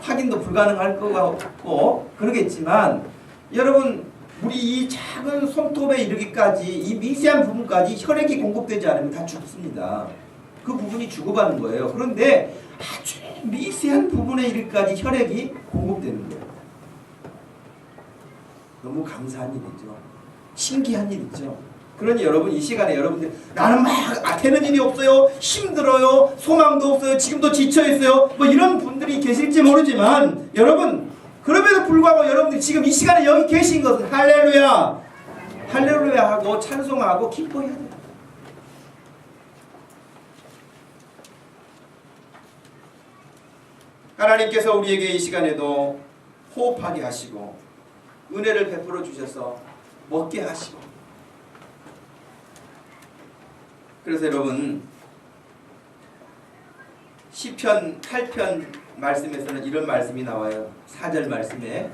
확인도 불가능할 것 같고 그러겠지만, 여러분, 우리 이 작은 손톱에 이르기까지 이 미세한 부분까지 혈액이 공급되지 않으면 다 죽습니다. 그 부분이 죽어가는 거예요. 그런데 아주 미세한 부분에 이르기까지 혈액이 공급되는 거예요. 너무 감사한 일이죠. 신기한 일이죠. 그러니 여러분, 이 시간에 여러분들 나는 막 되는 일이 없어요, 힘들어요, 소망도 없어요, 지금도 지쳐있어요, 뭐 이런 분들이 계실지 모르지만, 여러분, 그럼에도 불구하고 여러분들이 지금 이 시간에 여기 계신 것은 할렐루야, 할렐루야 하고 찬송하고 기뻐해야 돼요. 하나님께서 우리에게 이 시간에도 호흡하게 하시고 은혜를 베풀어 주셔서 먹게 하시고, 그래서 여러분, 시편 8편 말씀에서는 이런 말씀이 나와요. 4절 말씀에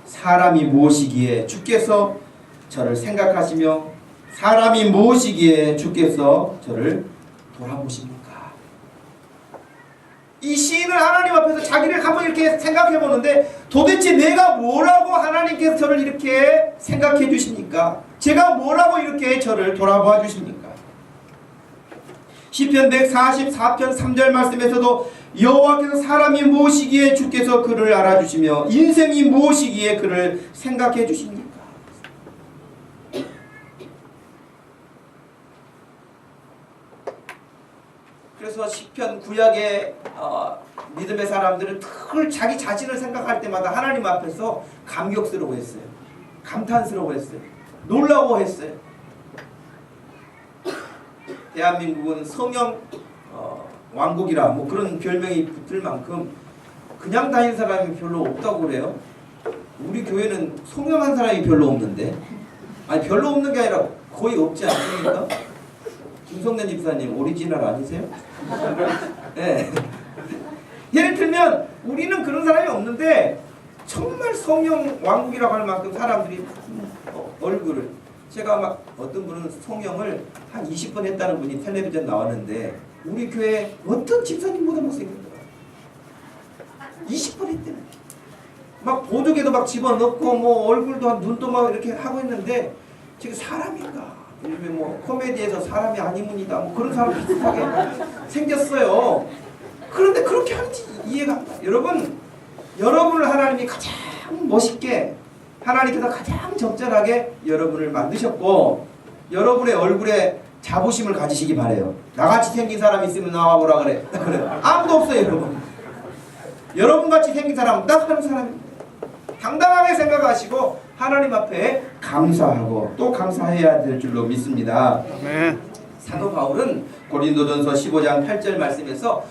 사람이 무엇이기에 주께서 저를 생각하시며 사람이 무엇이기에 주께서 저를 돌아보십니까? 이 시인은 하나님 앞에서 자기를 한번 이렇게 생각해 보는데, 도대체 내가 뭐라고 하나님께서 저를 이렇게 생각해 주십니까? 제가 뭐라고 이렇게 저를 돌아봐 주십니까? 시편 144편 3절 말씀에서도 여호와께서 사람이 무엇이기에 주께서 그를 알아주시며 인생이 무엇이기에 그를 생각해 주십니까? 그래서 시편 구약의 믿음의 사람들은 늘 자기 자신을 생각할 때마다 하나님 앞에서 감격스러워했어요. 감탄스러워했어요. 놀라워했어요. 대한민국은 성령 왕국이라 뭐 그런 별명이 붙을 만큼 그냥 다닌 사람이 별로 없다고 그래요. 우리 교회는 성령한 사람이 별로 없는데, 아니 별로 없는 게 아니라 거의 없지 않습니까? 김성래 집사님 오리지널 아니세요? 네. 예를 들면 우리는 그런 사람이 없는데 정말 성령 왕국이라고 할 만큼 사람들이 얼굴을, 제가 막 어떤 분은 성령을 한 20번 했다는 분이 텔레비전 나왔는데 우리 교회 어떤 집사님보다 못생겼더라. 20번 했대요. 막 보조개도 막 집어넣고 뭐 얼굴도 눈도 막 이렇게 하고 있는데, 지금 사람인가? 요즘에 뭐 코미디에서 사람이 아니문이다 뭐 그런 사람 비슷하게 생겼어요. 그런데 그렇게 하는지 이해가 안 가요. 여러분을 하나님이 가장 멋있게, 하나님께서 가장 적절하게 여러분을 만드셨고, 여러분의 얼굴에 자부심을 가지시기 바래요. 나같이 생긴 사람 있으면 나와보라 그래. 아무도 없어요. 여러분. 여러분같이 생긴 사람은 딱 한 사람입니다. 당당하게 생각하시고 하나님 앞에 감사하고 또 감사해야 될 줄로 믿습니다. 네. 사도 바울은 고린도전서 15장 8절 말씀에서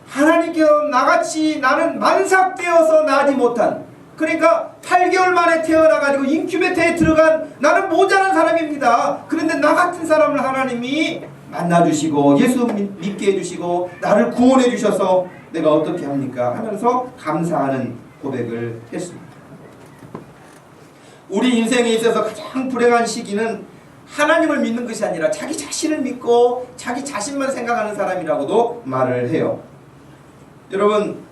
하나님께서 나같이 나는 만삭되어서 나지 못한, 그러니까 8개월 만에 태어나가지고 인큐베이터에 들어간 나는 모자란 사람입니다. 그런데 나 같은 사람을 하나님이 만나주시고 예수 믿게 해주시고 나를 구원해 주셔서 내가 어떻게 합니까? 하면서 감사하는 고백을 했습니다. 우리 인생에 있어서 가장 불행한 시기는 하나님을 믿는 것이 아니라 자기 자신을 믿고 자기 자신만 생각하는 사람이라고도 말을 해요. 여러분,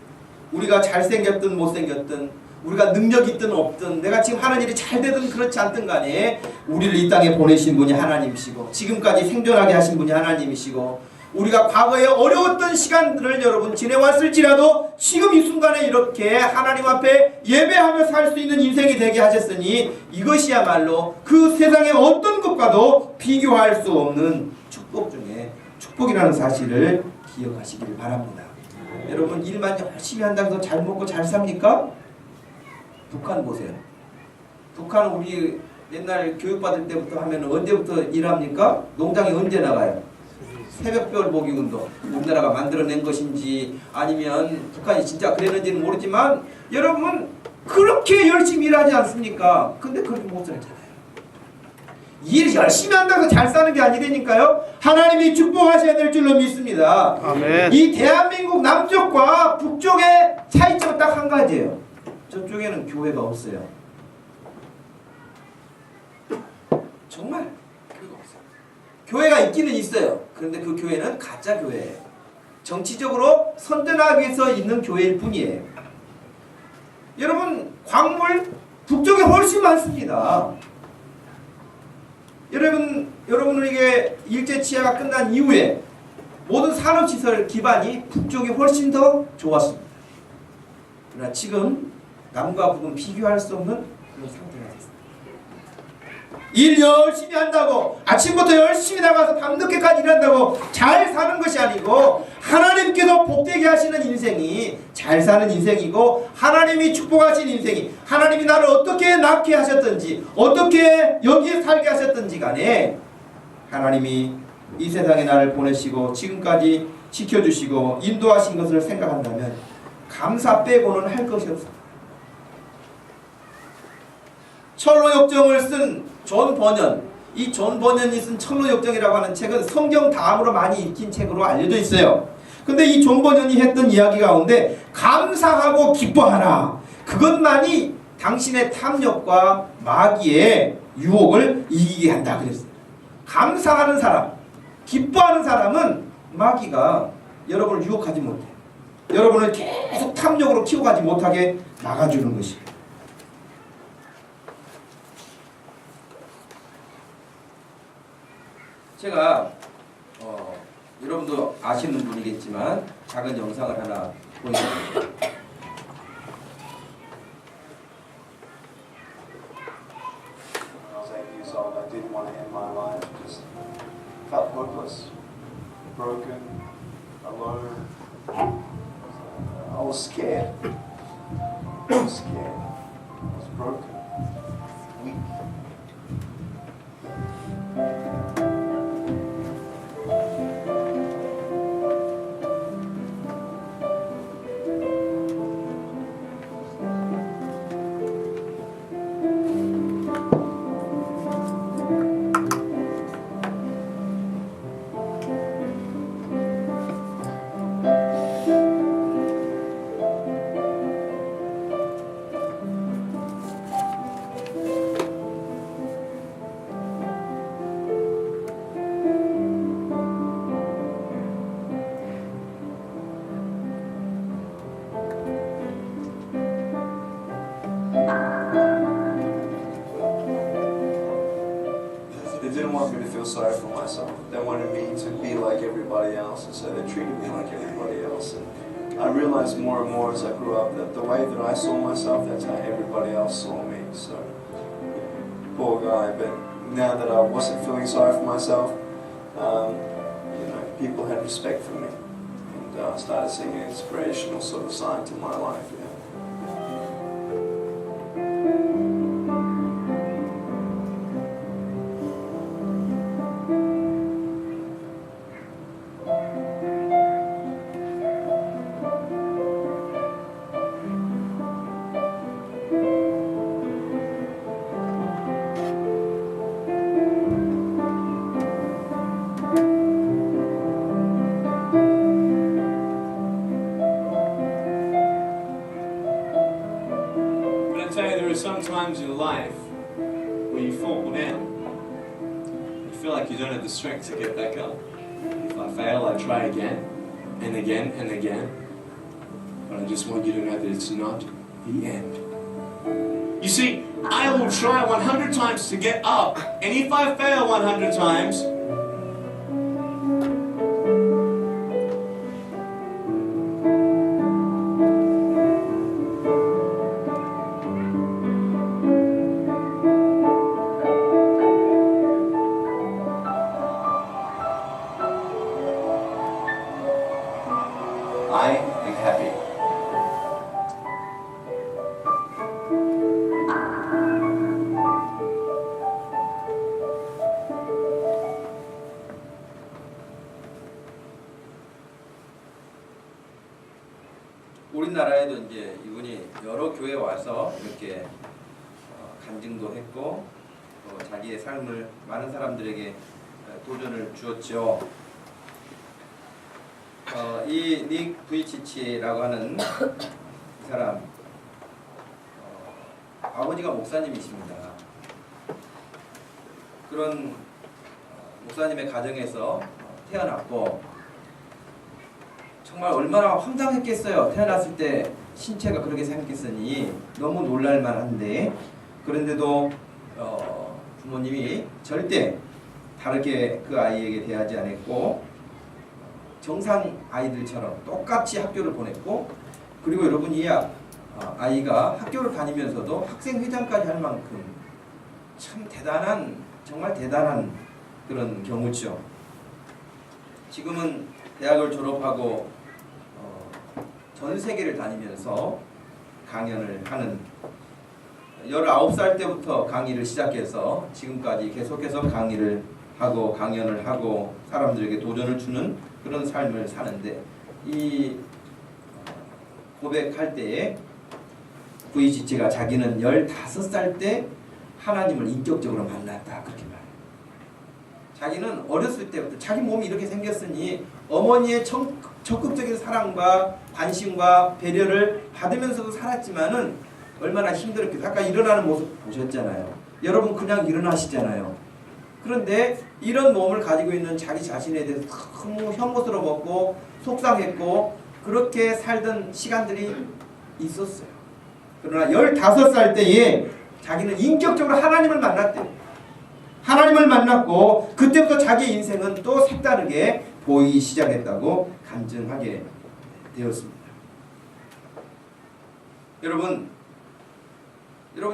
우리가 잘생겼든 못생겼든, 우리가 능력이 있든 없든, 내가 지금 하는 일이 잘 되든 그렇지 않든 간에 우리를 이 땅에 보내신 분이 하나님이시고 지금까지 생존하게 하신 분이 하나님이시고, 우리가 과거에 어려웠던 시간들을 여러분 지내왔을지라도 지금 이 순간에 이렇게 하나님 앞에 예배하며 살 수 있는 인생이 되게 하셨으니 이것이야말로 그 세상의 어떤 것과도 비교할 수 없는 축복 중에 축복이라는 사실을 기억하시길 바랍니다. 여러분, 일만 열심히 한다고 해서 잘 먹고 잘 삽니까? 북한 보세요. 북한 우리 옛날 교육받을 때부터 하면 언제부터 일합니까? 농장에 언제 나가요? 새벽별 보기 운동. 우리나라가 만들어낸 것인지 아니면 북한이 진짜 그랬는지는 모르지만 여러분 그렇게 열심히 일하지 않습니까? 근데 그렇게 못 살잖아요. 일 열심히 한다고 잘 사는 게 아니라니까요. 하나님이 축복하셔야 될 줄로 믿습니다. 아멘. 이 대한민국 남쪽과 북쪽의 차이점은 딱 한 가지예요. 저쪽에는 교회가 없어요. 정말 교회가 없어요. 교회가 있기는 있어요. 그런데 그 교회는 가짜 교회예요. 정치적으로 선전하기 위해서 있는 교회일 뿐이에요. 여러분, 광물 북쪽에 훨씬 많습니다. 여러분은 이게 일제 치하가 끝난 이후에 모든 산업시설 기반이 북쪽이 훨씬 더 좋았습니다. 그러나 지금 남과 북은 비교할 수 없는 그런 상태가 됐습니다. 일 열심히 한다고 아침부터 열심히 나가서 밤늦게까지 일한다고 잘 사는 것이 아니고, 하나님께서 복되게 하시는 인생이 잘 사는 인생이고, 하나님이 축복하신 인생이, 하나님이 나를 어떻게 낳게 하셨든지 어떻게 여기에 살게 하셨든지 간에 하나님이 이 세상에 나를 보내시고 지금까지 지켜주시고 인도하신 것을 생각한다면 감사 빼고는 할 것이 없습니다. 철로역정을 쓴 존 버년, 이 존 버년이 쓴 철로역정이라고 하는 책은 성경 다음으로 많이 읽힌 책으로 알려져 있어요. 근데 이 존 버년이 했던 이야기 가운데 감사하고 기뻐하라, 그것만이 당신의 탐욕과 마귀의 유혹을 이기게 한다 그랬어요. 감사하는 사람, 기뻐하는 사람은 마귀가 여러분을 유혹하지 못해요. 여러분을 계속 탐욕으로 키워가지 못하게 막아주는 것이에요. 제가 여러분도 아시는 분이겠지만 작은 영상을 하나 보여드립니다. I didn't want to end my life. Just felt hopeless, broken, alone. I was scared. I was scared. I was broken, weak. They didn't want me to feel sorry for myself. They wanted me to be like everybody else, and so they treated me like everybody else. And I realized more and more as I grew up that the way that I saw myself, that's how everybody else saw me. So, poor guy. But now that I wasn't feeling sorry for myself, people had respect for me, and I started seeing an inspirational sort of side to my life. Yeah. times in life where you fall down. You feel like you don't have the strength to get back up. If I fail, I try again and again and again. But I just want you to know that it's not the end. You see, I will try 100 times to get up, and if I fail 100 times, I am happy. 우리나라에도 이제 이분이 여러 교회에 와서 이렇게 간증도 했고 또 자기의 삶을 많은 사람들에게 도전을 주었죠. 이 닉 부이치치라고 하는 이 사람 아버지가 목사님이십니다. 그런 목사님의 가정에서 태어났고 정말 얼마나 황당했겠어요. 태어났을 때 신체가 그렇게 생겼으니 너무 놀랄만한데 그런데도 부모님이 절대 다르게 그 아이에게 대하지 않았고 정상 아이들처럼 똑같이 학교를 보냈고 그리고 여러분 이 아이가 학교를 다니면서도 학생회장까지 할 만큼 참 대단한 정말 대단한 그런 경우죠. 지금은 대학을 졸업하고 전 세계를 다니면서 강연을 하는 19살 때부터 강의를 시작해서 지금까지 계속해서 강의를 하고 강연을 하고 사람들에게 도전을 주는 그런 삶을 사는데 이 고백할 때에 부이치치가 자기는 15살 때 하나님을 인격적으로 만났다 그렇게 말해요. 자기는 어렸을 때부터 자기 몸이 이렇게 생겼으니 어머니의 적극적인 사랑과 관심과 배려를 받으면서도 살았지만은 얼마나 힘들었겠어요. 아까 일어나는 모습 보셨잖아요. 여러분 그냥 일어나시잖아요. 그런데 이런 몸을 가지고 있는 자기 자신에 대해서 너무 혐오스러웠고 속상했고 그렇게 살던 시간들이 있었어요. 그러나 15살 때에 자기는 인격적으로 하나님을 만났대요. 하나님을 만났고 그때부터 자기 인생은 또 색다르게 보이기 시작했다고 간증하게 되었습니다. 여러분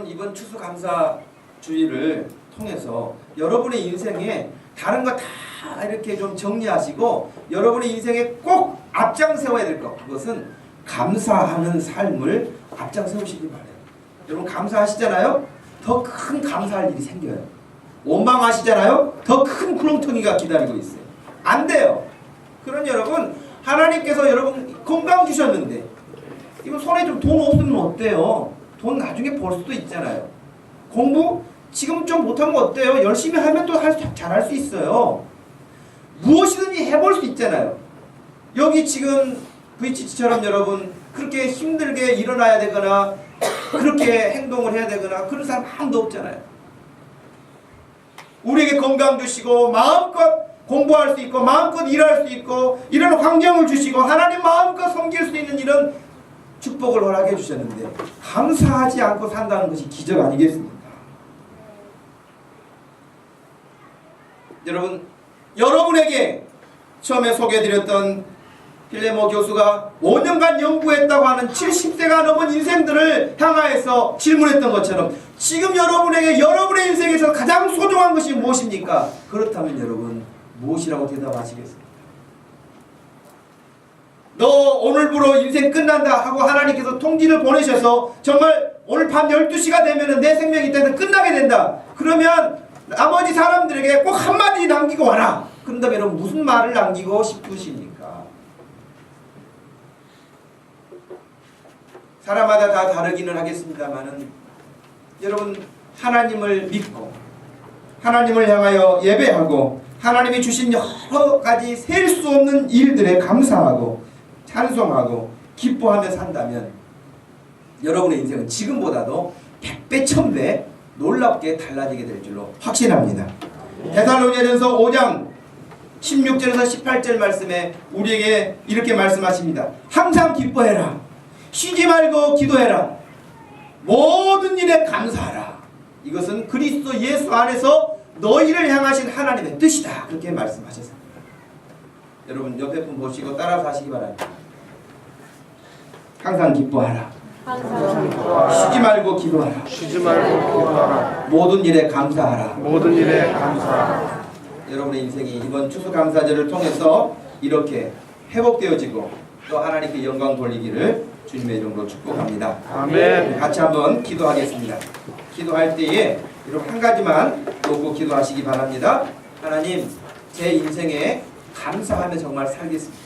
이번 추수감사주의를 통해서 여러분의 인생에 다른 거 다 이렇게 좀 정리하시고 여러분의 인생에 꼭 앞장세워야 될 것 그것은 감사하는 삶을 앞장세우시기 바라요. 여러분 감사하시잖아요. 더 큰 감사할 일이 생겨요. 원망하시잖아요. 더 큰 구렁텅이가 기다리고 있어요. 안 돼요. 그런 여러분 하나님께서 여러분 건강 주셨는데 이거 손에 좀 돈 없으면 어때요? 돈 나중에 벌 수도 있잖아요. 공부 지금 좀 못한 거 어때요? 열심히 하면 또 잘할 수 있어요. 무엇이든지 해볼 수 있잖아요. 여기 지금 VCC처럼 여러분 그렇게 힘들게 일어나야 되거나 그렇게 행동을 해야 되거나 그런 사람 아무도 없잖아요. 우리에게 건강 주시고 마음껏 공부할 수 있고 마음껏 일할 수 있고 이런 환경을 주시고 하나님 마음껏 섬길 수 있는 이런 축복을 허락해 주셨는데 감사하지 않고 산다는 것이 기적 아니겠습니까? 여러분에게 처음에 소개해드렸던 필레모 교수가 5년간 연구했다고 하는 70세가 넘은 인생들을 향하여서 질문했던 것처럼 지금 여러분에게 여러분의 인생에서 가장 소중한 것이 무엇입니까? 그렇다면 여러분 무엇이라고 대답하시겠습니까? 너 오늘부로 인생 끝난다 하고 하나님께서 통지를 보내셔서 정말 오늘 밤 12시가 되면 내 생명이 이때는 끝나게 된다. 그러면 나머지 사람들에게 꼭 한마디 남기고 와라. 그런다면 여러분 무슨 말을 남기고 싶으십니까? 사람마다 다 다르기는 하겠습니다만은 여러분 하나님을 믿고 하나님을 향하여 예배하고 하나님이 주신 여러 가지 셀 수 없는 일들에 감사하고 찬송하고 기뻐하며 산다면 여러분의 인생은 지금보다도 100배 1000배 놀랍게 달라지게 될 줄로 확신합니다. 데살로니가전서 5장 16절에서 18절 말씀에 우리에게 이렇게 말씀하십니다. 항상 기뻐해라. 쉬지 말고 기도해라. 모든 일에 감사하라. 이것은 그리스도 예수 안에서 너희를 향하신 하나님의 뜻이다. 그렇게 말씀하셨습니다. 여러분 옆에 분 보시고 따라서 하시기 바랍니다. 항상 기뻐하라. 쉬지 말고 기도하라. 쉬지 말고 기도하라. 모든 일에 감사하라. 모든 일에 감사하라. 여러분의 인생이 이번 추수감사절을 통해서 이렇게 회복되어지고 또 하나님께 영광 돌리기를 주님의 이름으로 축복합니다. 아멘. 같이 한번 기도하겠습니다. 기도할 때에 여러분 한 가지만 놓고 기도하시기 바랍니다. 하나님, 제 인생에 감사하며 정말 살겠습니다.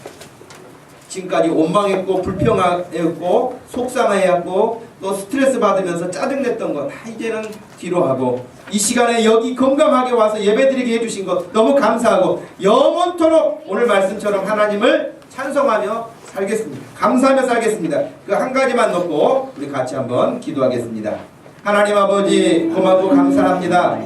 지금까지 원망했고 불평했고 속상해했고 또 스트레스 받으면서 짜증냈던 거 다 이제는 뒤로 하고 이 시간에 여기 건강하게 와서 예배드리게 해주신 것 너무 감사하고 영원토록 오늘 말씀처럼 하나님을 찬송하며 살겠습니다. 감사하며 살겠습니다. 그 한 가지만 놓고 우리 같이 한번 기도하겠습니다. 하나님 아버지 고맙고 감사합니다.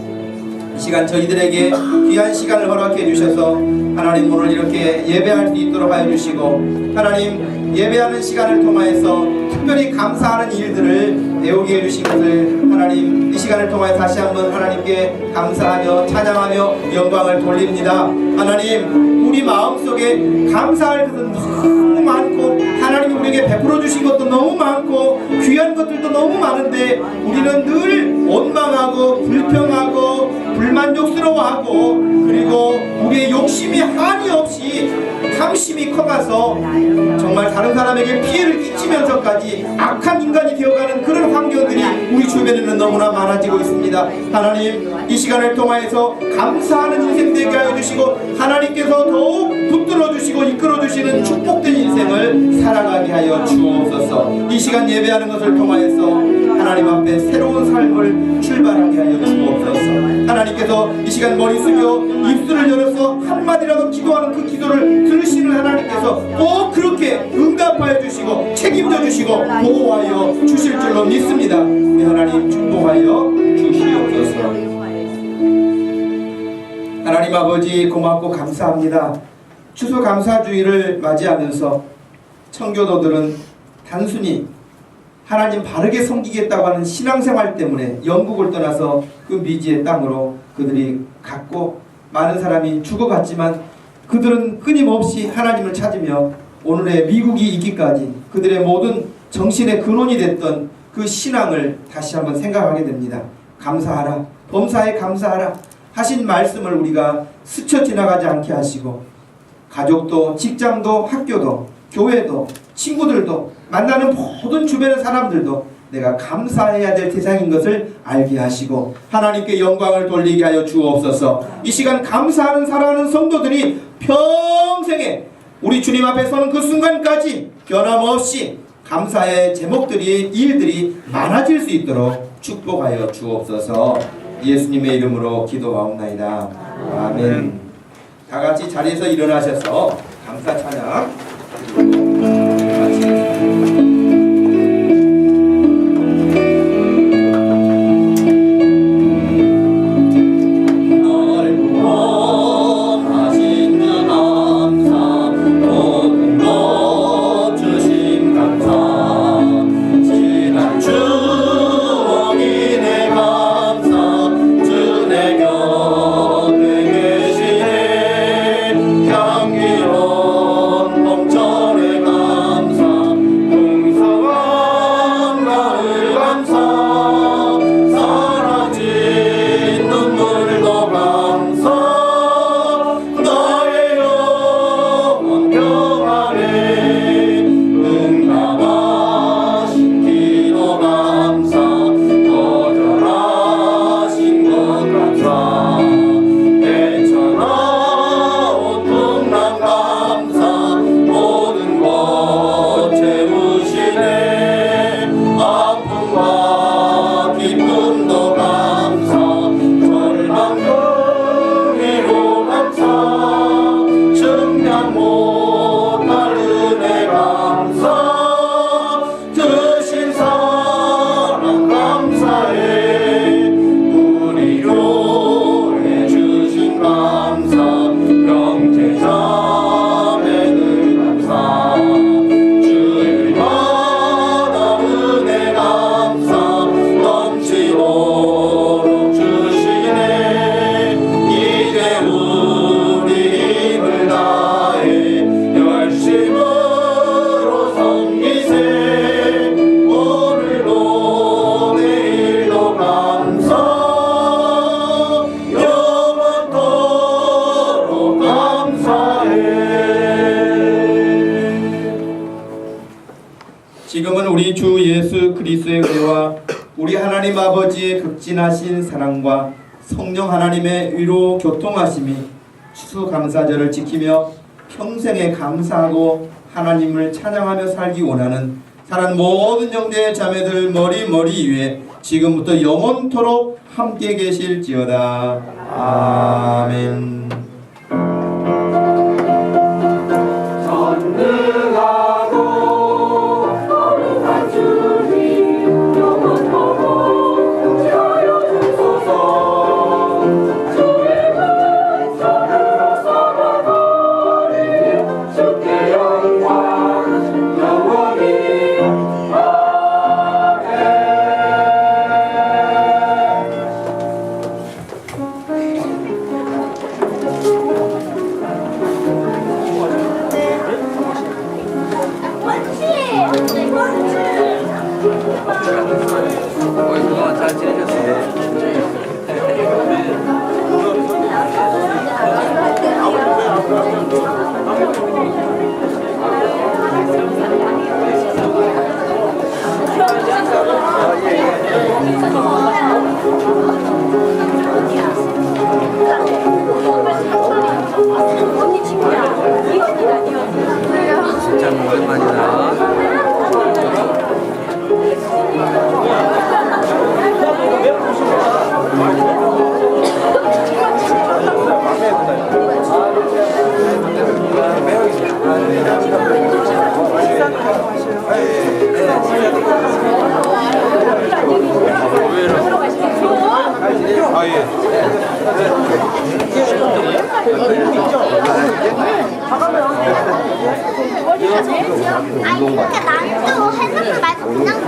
이 시간 저희들에게 귀한 시간을 허락해 주셔서 하나님 오늘 이렇게 예배할 수 있도록 하여 주시고 하나님 예배하는 시간을 통하여서 특별히 감사하는 일들을 배우게 해주신 것을 하나님 이 시간을 통해 다시 한번 하나님께 감사하며 찬양하며 영광을 돌립니다. 하나님 우리 마음속에 감사할 것은 너무 많고 하나님이 우리에게 베풀어 주신 것도 너무 많고 귀한 것들도 너무 많은데 우리는 늘 원망하고 불평하고 불만족스러워하고 그리고 우리의 욕심이 한이 없이 탐심이 커가서 정말 다른 사람에게 피해를 끼치면서까지 악한 인간이 되어가는 그런 환경들이 우리 주변에는 너무나 많아지고 있습니다. 하나님 이 시간을 통하여서 감사하는 인생 되게 하여 주시고 하나님께서 더욱 붙들어 주시고 이끌어 주시는 축복된 인생을 살아가게 하여 주옵소서. 이 시간 예배하는 것을 통하여서 하나님 앞에 새로운 삶을 출발하게 하여 주옵소서. 하나님께서 이 시간 머리 숙여 입술을 열어서 한마디라도 기도하는 그 기도를 들으시는 하나님께서 꼭 그렇게 응답하여 주시고 책임져 주시고 보호하여 주실 줄로 믿습니다. 우리 하나님 축복하여 주시옵소서. 하나님 아버지 고맙고 감사합니다. 추수감사주의를 맞이하면서 청교도들은 단순히 하나님 바르게 섬기겠다고 하는 신앙생활 때문에 영국을 떠나서 그 미지의 땅으로 그들이 갔고 많은 사람이 죽어갔지만 그들은 끊임없이 하나님을 찾으며 오늘의 미국이 있기까지 그들의 모든 정신의 근원이 됐던 그 신앙을 다시 한번 생각하게 됩니다. 감사하라, 범사에 감사하라 하신 말씀을 우리가 스쳐 지나가지 않게 하시고 가족도 직장도 학교도 교회도 친구들도 만나는 모든 주변의 사람들도 내가 감사해야 될 대상인 것을 알게 하시고 하나님께 영광을 돌리게 하여 주옵소서. 이 시간 감사하는 사랑하는 성도들이 평생에 우리 주님 앞에 서는 그 순간까지 변함없이 감사의 제목들이 일들이 많아질 수 있도록 축복하여 주옵소서. 예수님의 이름으로 기도하옵나이다. 아멘. 다 같이 자리에서 일어나셔서 감사 찬양 같이 향기로운 아버지의 극진하신 사랑과 성령 하나님의 위로 교통하심이 추수감사절을 지키며 평생에 감사하고 하나님을 찬양하며 살기 원하는 사랑하는 모든 형제 자매들 머리 위에 지금부터 영원토록 함께 계실지어다. 아멘. 그동안 잘 지내셨어요? 언니 친구야. 이 언니다, 이 언니. 진짜 오랜만이다. 아니 그러니까 난또 핸드폰 말고 그냥